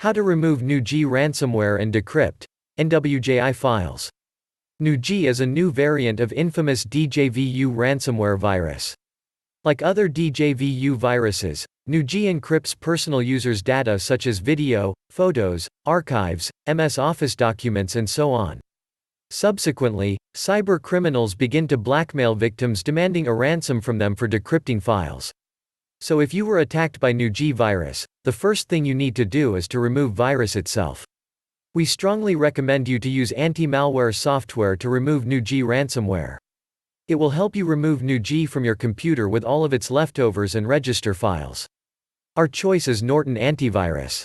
How to remove Nwji ransomware and decrypt NWJI files. Nwji is a new variant of infamous DJVU ransomware virus. Like other DJVU viruses, Nwji encrypts personal users' data such as video, photos, archives, MS Office documents and so on. Subsequently, cyber criminals begin to blackmail victims demanding a ransom from them for decrypting files. So if you were attacked by Nwji virus, the first thing you need to do is to remove virus itself. We strongly recommend you to use anti-malware software to remove Nwji ransomware. It will help you remove Nwji from your computer with all of its leftovers and register files. Our choice is Norton Antivirus.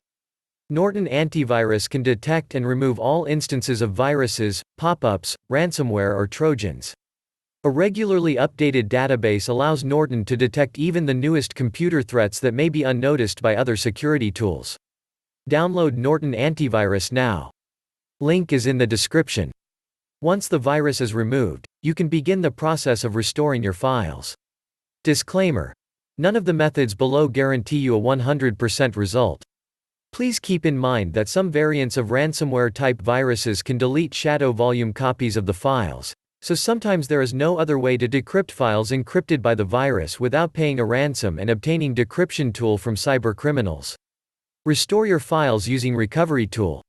Norton Antivirus can detect and remove all instances of viruses, pop-ups, ransomware or Trojans. A regularly updated database allows Norton to detect even the newest computer threats that may be unnoticed by other security tools. Download Norton Antivirus now. Link is in the description. Once the virus is removed, you can begin the process of restoring your files. Disclaimer: none of the methods below guarantee you a 100% result. Please keep in mind that some variants of ransomware-type viruses can delete shadow volume copies of the files, so sometimes there is no other way to decrypt files encrypted by the virus without paying a ransom and obtaining decryption tool from cybercriminals. Restore your files using Recovery Tool.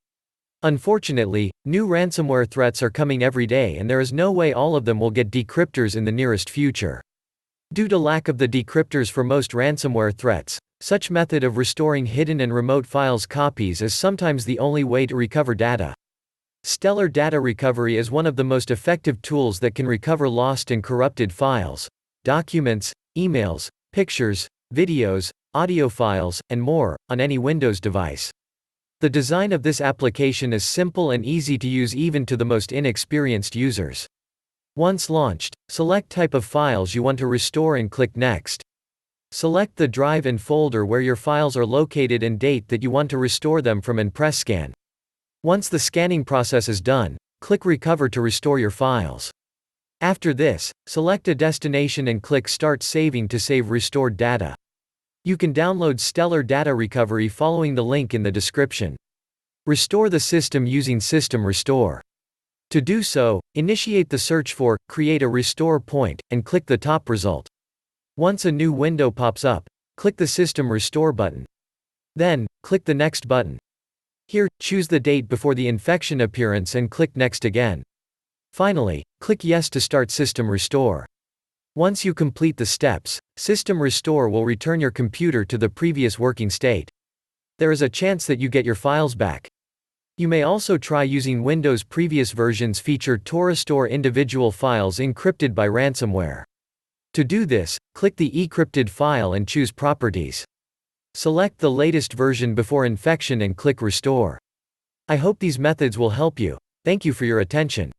Unfortunately, new ransomware threats are coming every day and there is no way all of them will get decryptors in the nearest future. Due to lack of the decryptors for most ransomware threats, such method of restoring hidden and remote files copies is sometimes the only way to recover data. Stellar Data Recovery is one of the most effective tools that can recover lost and corrupted files, documents, emails, pictures, videos, audio files, and more, on any Windows device. The design of this application is simple and easy to use even to the most inexperienced users. Once launched, select type of files you want to restore and click Next. Select the drive and folder where your files are located and date that you want to restore them from and press Scan. Once the scanning process is done, click Recover to restore your files. After this, select a destination and click Start Saving to save restored data. You can download Stellar Data Recovery following the link in the description. Restore the system using System Restore. To do so, initiate the search for Create a Restore Point and click the top result. Once a new window pops up, click the System Restore button. Then, click the Next button. Here, choose the date before the infection appearance and click Next again. Finally, click Yes to start System Restore. Once you complete the steps, System Restore will return your computer to the previous working state. There is a chance that you get your files back. You may also try using Windows. Previous versions featured to restore individual files encrypted by ransomware. To do this, click the encrypted file and choose Properties. Select the latest version before infection and click Restore. I hope these methods will help you. Thank you for your attention.